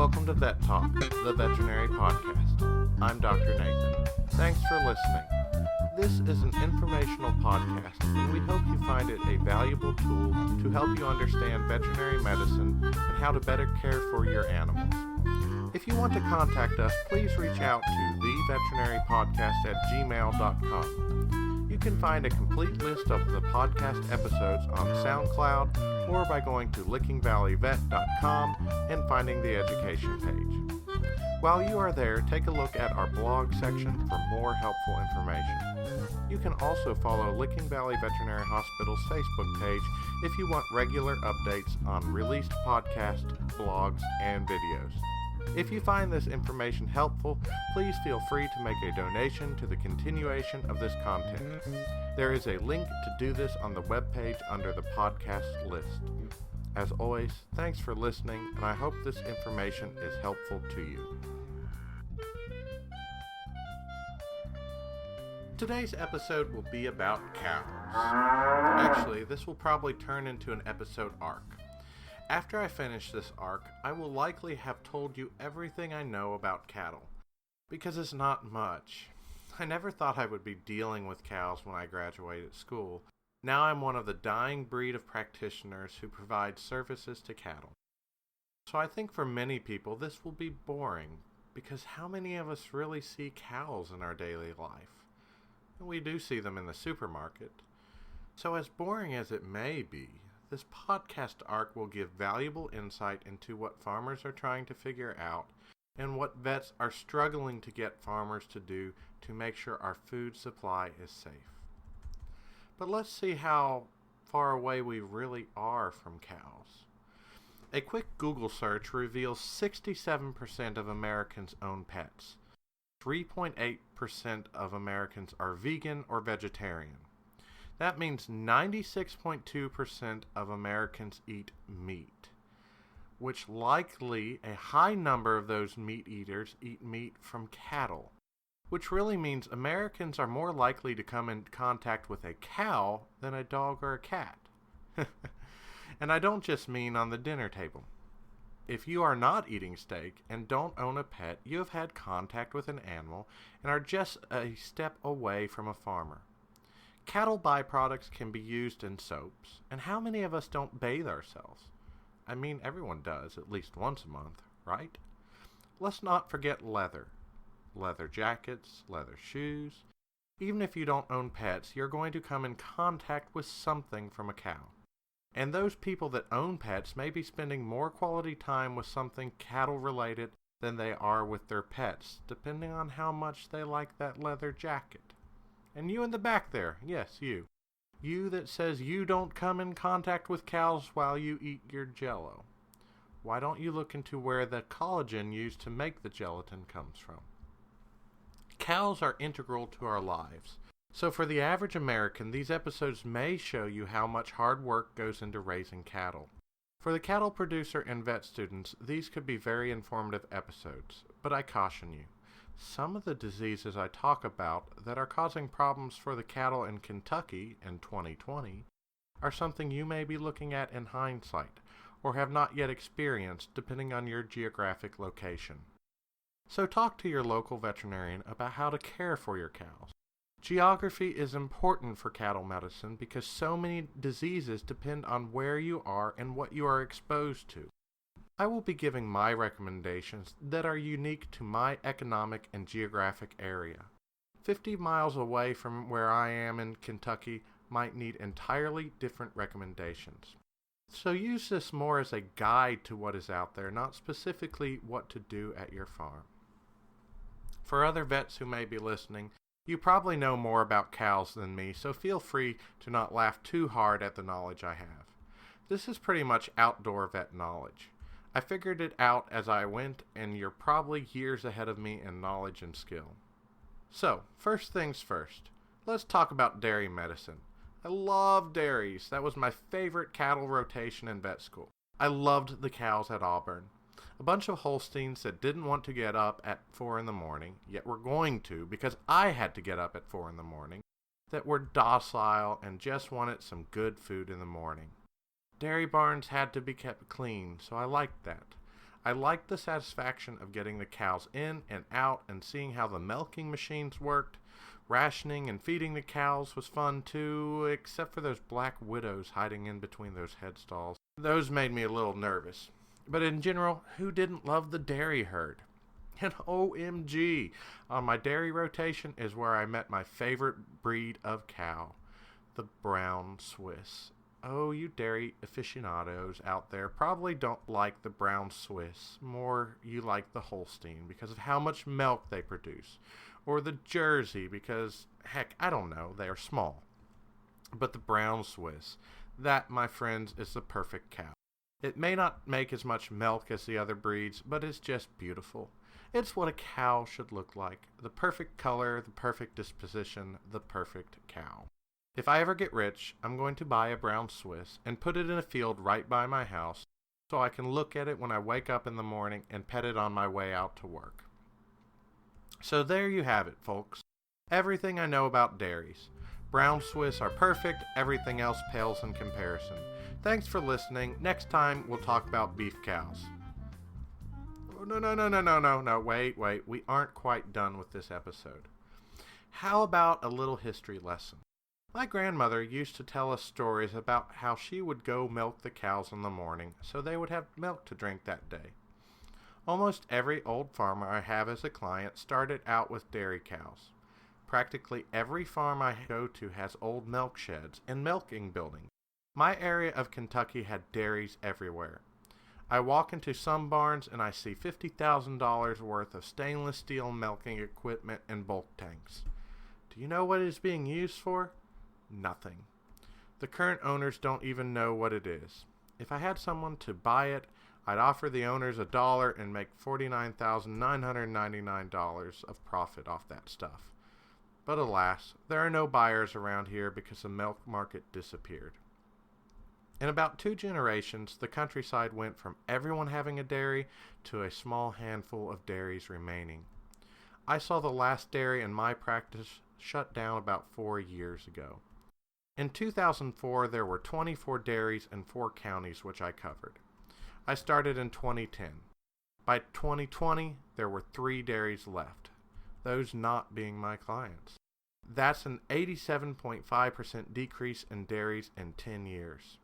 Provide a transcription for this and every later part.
Welcome to Vet Talk, the veterinary podcast. I'm Dr. Nathan. Thanks for listening. This is an informational podcast, and we hope you find it a valuable tool to help you understand veterinary medicine and how to better care for your animals. If you want to contact us, please reach out to theveterinarypodcast@gmail.com. You can find a complete list of the podcast episodes on SoundCloud or by going to lickingvalleyvet.com and finding the education page. While you are there, take a look at our blog section for more helpful information. You can also follow Licking Valley Veterinary Hospital's Facebook page if you want regular updates on released podcasts, blogs, and videos. If you find this information helpful, please feel free to make a donation to the continuation of this content. There is a link to do this on the webpage under the podcast list. As always, thanks for listening, and I hope this information is helpful to you. Today's episode will be about cows. Actually, this will probably turn into an episode arc. After I finish this arc, I will likely have told you everything I know about cattle, because it's not much. I never thought I would be dealing with cows when I graduated school. Now I'm one of the dying breed of practitioners who provide services to cattle. So I think for many people this will be boring, because how many of us really see cows in our daily life? We do see them in the supermarket. So as boring as it may be, this podcast arc will give valuable insight into what farmers are trying to figure out and what vets are struggling to get farmers to do to make sure our food supply is safe. But let's see how far away we really are from cows. A quick Google search reveals 67% of Americans own pets. 3.8% of Americans are vegan or vegetarian. That means 96.2% of Americans eat meat, which likely a high number of those meat eaters eat meat from cattle, which really means Americans are more likely to come in contact with a cow than a dog or a cat. And I don't just mean on the dinner table. If you are not eating steak and don't own a pet, you have had contact with an animal and are just a step away from a farmer. Cattle byproducts can be used in soaps, and how many of us don't bathe ourselves? I mean, everyone does, at least once a month, right? Let's not forget leather. Leather jackets, leather shoes. Even if you don't own pets, you're going to come in contact with something from a cow. And those people that own pets may be spending more quality time with something cattle-related than they are with their pets, depending on how much they like that leather jacket. And you in the back there, yes, you. You that says you don't come in contact with cows while you eat your Jell-O. Why don't you look into where the collagen used to make the gelatin comes from? Cows are integral to our lives. So for the average American, these episodes may show you how much hard work goes into raising cattle. For the cattle producer and vet students, these could be very informative episodes, but I caution you. Some of the diseases I talk about that are causing problems for the cattle in Kentucky in 2020 are something you may be looking at in hindsight or have not yet experienced depending on your geographic location. So talk to your local veterinarian about how to care for your cows. Geography is important for cattle medicine because so many diseases depend on where you are and what you are exposed to. I will be giving my recommendations that are unique to my economic and geographic area. 50 miles away from where I am in Kentucky might need entirely different recommendations. So use this more as a guide to what is out there, not specifically what to do at your farm. For other vets who may be listening, you probably know more about cows than me, so feel free to not laugh too hard at the knowledge I have. This is pretty much outdoor vet knowledge. I figured it out as I went, and you're probably years ahead of me in knowledge and skill. So, first things first, let's talk about dairy medicine. I love dairies. That was my favorite cattle rotation in vet school. I loved the cows at Auburn. A bunch of Holsteins that didn't want to get up at 4 in the morning, yet were going to because I had to get up at 4 in the morning, that were docile and just wanted some good food in the morning. Dairy barns had to be kept clean, so I liked that. I liked the satisfaction of getting the cows in and out and seeing how the milking machines worked. Rationing and feeding the cows was fun too, except for those black widows hiding in between those headstalls. Those made me a little nervous. But in general, who didn't love the dairy herd? And OMG, on my dairy rotation is where I met my favorite breed of cow, the brown Swiss. Oh, you dairy aficionados out there probably don't like the brown Swiss. More you like the Holstein because of how much milk they produce. Or the Jersey because, heck, I don't know, they are small. But the brown Swiss, that, my friends, is the perfect cow. It may not make as much milk as the other breeds, but it's just beautiful. It's what a cow should look like. The perfect color, the perfect disposition, the perfect cow. If I ever get rich, I'm going to buy a brown Swiss and put it in a field right by my house so I can look at it when I wake up in the morning and pet it on my way out to work. So there you have it, folks. Everything I know about dairies. Brown Swiss are perfect, everything else pales in comparison. Thanks for listening. Next time we'll talk about beef cows. Oh, no, wait, we aren't quite done with this episode. How about a little history lesson? My grandmother used to tell us stories about how she would go milk the cows in the morning so they would have milk to drink that day. Almost every old farmer I have as a client started out with dairy cows. Practically every farm I go to has old milk sheds and milking buildings. My area of Kentucky had dairies everywhere. I walk into some barns and I see $50,000 worth of stainless steel milking equipment and bulk tanks. Do you know what it is being used for? Nothing. The current owners don't even know what it is. If I had someone to buy it, I'd offer the owners $1 and make $49,999 of profit off that stuff. But alas, there are no buyers around here because the milk market disappeared. In about 2 generations, the countryside went from everyone having a dairy to a small handful of dairies remaining. I saw the last dairy in my practice shut down about 4 years ago. In 2004, there were 24 dairies in 4 counties which I covered. I started in 2010. By 2020, there were 3 dairies left, those not being my clients. That's an 87.5% decrease in dairies in 10 years.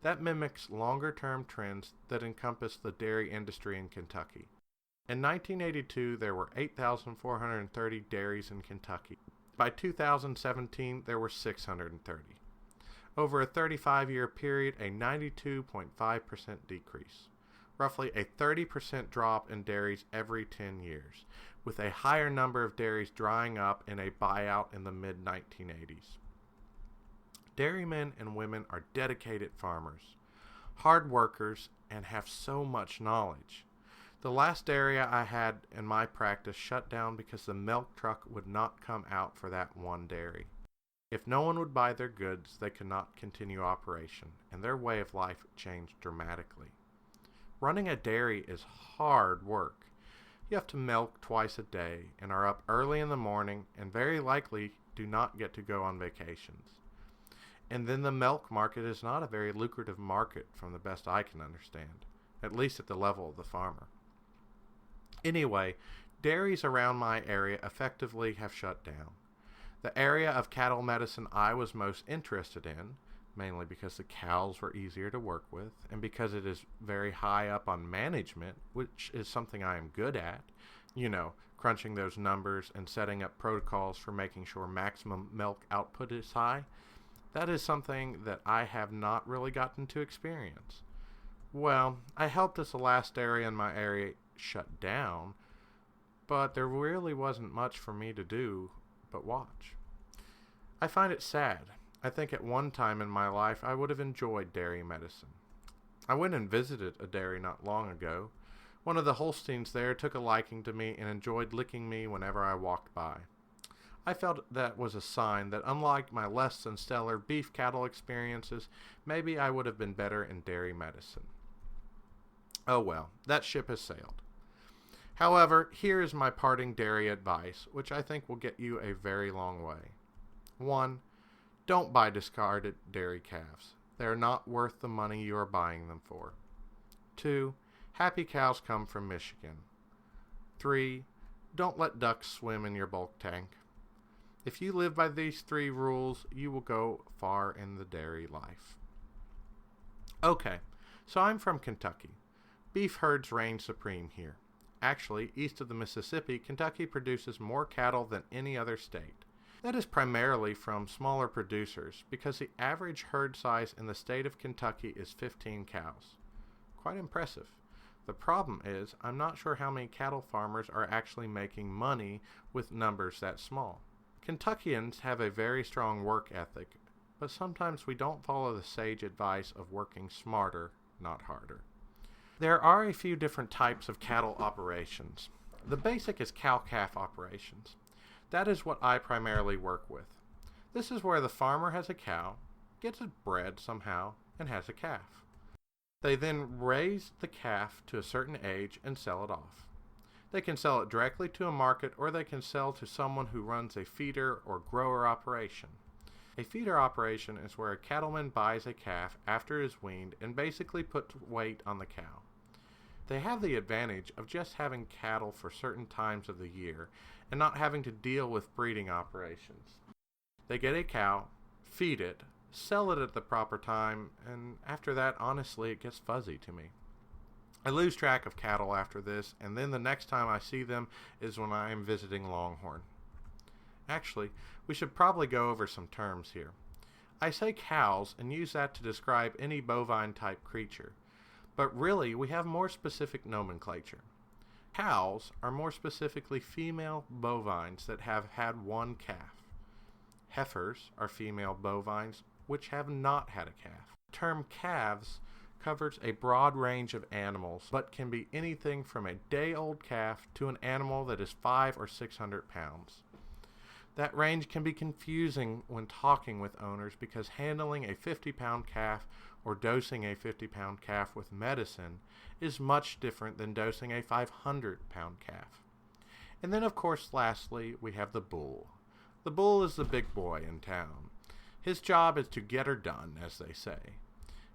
That mimics longer-term trends that encompass the dairy industry in Kentucky. In 1982, there were 8,430 dairies in Kentucky. By 2017, there were 630. Over a 35-year period, a 92.5% decrease. Roughly a 30% drop in dairies every 10 years, with a higher number of dairies drying up in a buyout in the mid-1980s. Dairymen and women are dedicated farmers, hard workers, and have so much knowledge. The last area I had in my practice shut down because the milk truck would not come out for that one dairy. If no one would buy their goods, they could not continue operation, and their way of life changed dramatically. Running a dairy is hard work. You have to milk twice a day, and are up early in the morning, and very likely do not get to go on vacations. And then the milk market is not a very lucrative market from the best I can understand, at least at the level of the farmer. Anyway, dairies around my area effectively have shut down. The area of cattle medicine I was most interested in, mainly because the cows were easier to work with, and because it is very high up on management, which is something I am good at, crunching those numbers and setting up protocols for making sure maximum milk output is high, that is something that I have not really gotten to experience. Well, I helped this last dairy in my area shut down, but there really wasn't much for me to do but watch. I find it sad. I think at one time in my life I would have enjoyed dairy medicine. I went and visited a dairy not long ago. One of the Holsteins there took a liking to me and enjoyed licking me whenever I walked by. I felt that was a sign that unlike my less than stellar beef cattle experiences, maybe I would have been better in dairy medicine. Oh well, that ship has sailed. However, here is my parting dairy advice, which I think will get you a very long way. 1. Don't buy discarded dairy calves. They are not worth the money you are buying them for. 2. Happy cows come from Michigan. 3. Don't let ducks swim in your bulk tank. If you live by these 3 rules, you will go far in the dairy life. Okay, so I'm from Kentucky. Beef herds reign supreme here. Actually, east of the Mississippi, Kentucky produces more cattle than any other state. That is primarily from smaller producers because the average herd size in the state of Kentucky is 15 cows. Quite impressive. The problem is, I'm not sure how many cattle farmers are actually making money with numbers that small. Kentuckians have a very strong work ethic, but sometimes we don't follow the sage advice of working smarter, not harder. There are a few different types of cattle operations. The basic is cow-calf operations. That is what I primarily work with. This is where the farmer has a cow, gets it bred somehow, and has a calf. They then raise the calf to a certain age and sell it off. They can sell it directly to a market, or they can sell to someone who runs a feeder or grower operation. A feeder operation is where a cattleman buys a calf after it is weaned and basically puts weight on the cow. They have the advantage of just having cattle for certain times of the year and not having to deal with breeding operations. They get a cow, feed it, sell it at the proper time, and after that, honestly, it gets fuzzy to me. I lose track of cattle after this, and then the next time I see them is when I am visiting Longhorn. Actually, we should probably go over some terms here. I say cows and use that to describe any bovine-type creature, but really we have more specific nomenclature. Cows are more specifically female bovines that have had one calf. Heifers are female bovines which have not had a calf. The term calves covers a broad range of animals, but can be anything from a day-old calf to an animal that is 500 or 600 pounds. That range can be confusing when talking with owners because handling a 50-pound calf or dosing a 50-pound calf with medicine is much different than dosing a 500-pound calf. And then, of course, lastly, we have the bull. The bull is the big boy in town. His job is to get her done, as they say.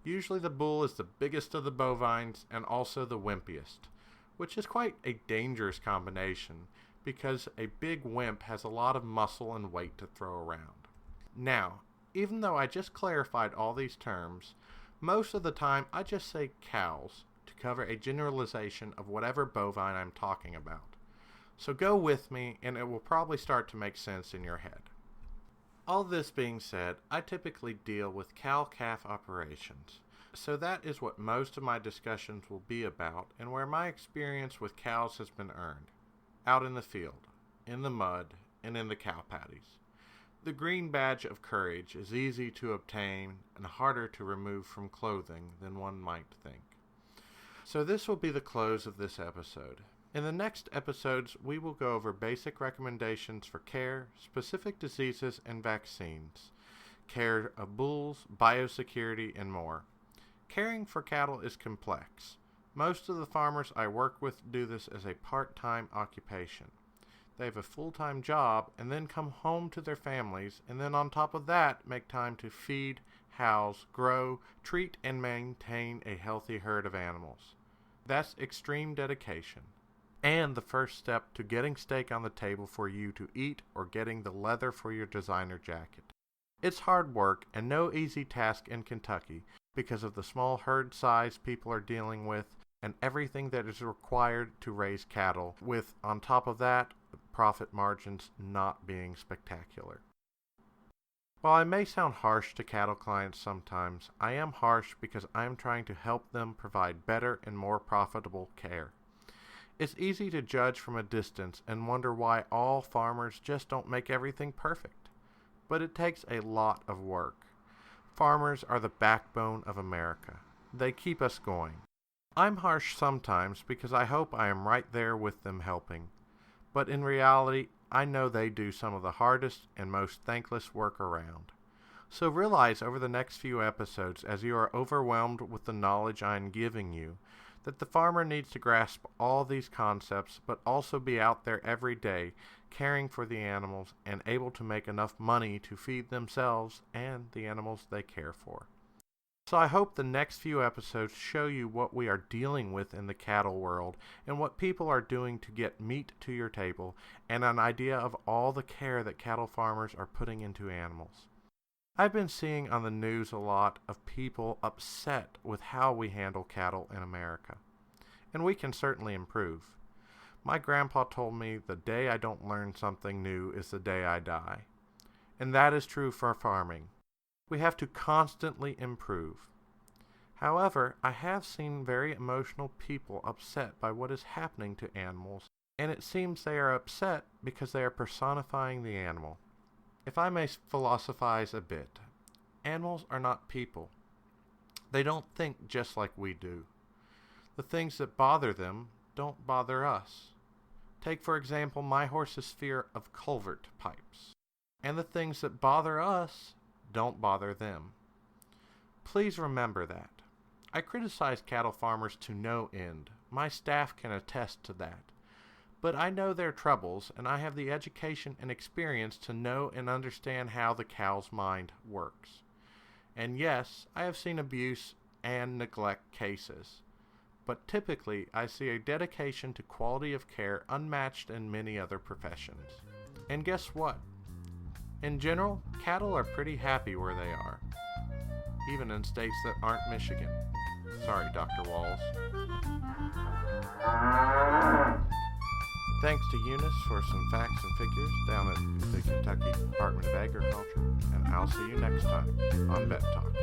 Usually the bull is the biggest of the bovines and also the wimpiest, which is quite a dangerous combination because a big wimp has a lot of muscle and weight to throw around. Now, even though I just clarified all these terms, most of the time I just say cows to cover a generalization of whatever bovine I'm talking about. So go with me and it will probably start to make sense in your head. All this being said, I typically deal with cow-calf operations. So that is what most of my discussions will be about and where my experience with cows has been earned. Out in the field, in the mud, and in the cow patties. The green badge of courage is easy to obtain and harder to remove from clothing than one might think. So this will be the close of this episode. In the next episodes, we will go over basic recommendations for care, specific diseases and vaccines, care of bulls, biosecurity, and more. Caring for cattle is complex. Most of the farmers I work with do this as a part-time occupation. They have a full-time job and then come home to their families and then on top of that make time to feed, house, grow, treat, and maintain a healthy herd of animals. That's extreme dedication. And the first step to getting steak on the table for you to eat or getting the leather for your designer jacket. It's hard work and no easy task in Kentucky because of the small herd size people are dealing with and everything that is required to raise cattle, with, on top of that, profit margins not being spectacular. While I may sound harsh to cattle clients sometimes, I am harsh because I am trying to help them provide better and more profitable care. It's easy to judge from a distance and wonder why all farmers just don't make everything perfect. But it takes a lot of work. Farmers are the backbone of America. They keep us going. I'm harsh sometimes because I hope I am right there with them helping. But in reality, I know they do some of the hardest and most thankless work around. So realize over the next few episodes, as you are overwhelmed with the knowledge I am giving you, that the farmer needs to grasp all these concepts, but also be out there every day, caring for the animals and able to make enough money to feed themselves and the animals they care for. So I hope the next few episodes show you what we are dealing with in the cattle world and what people are doing to get meat to your table and an idea of all the care that cattle farmers are putting into animals. I've been seeing on the news a lot of people upset with how we handle cattle in America, and we can certainly improve. My grandpa told me the day I don't learn something new is the day I die, and that is true for farming. We have to constantly improve. However, I have seen very emotional people upset by what is happening to animals, and it seems they are upset because they are personifying the animal. If I may philosophize a bit, animals are not people. They don't think just like we do. The things that bother them don't bother us. Take, for example, my horse's fear of culvert pipes, and the things that bother us don't bother them. Please remember that. I criticize cattle farmers to no end. My staff can attest to that. But I know their troubles, and I have the education and experience to know and understand how the cow's mind works. And yes, I have seen abuse and neglect cases. But typically, I see a dedication to quality of care unmatched in many other professions. And guess what? In general, cattle are pretty happy where they are, even in states that aren't Michigan. Sorry, Dr. Walls. Thanks to Eunice for some facts and figures down at the Kentucky Department of Agriculture, and I'll see you next time on Vet Talk.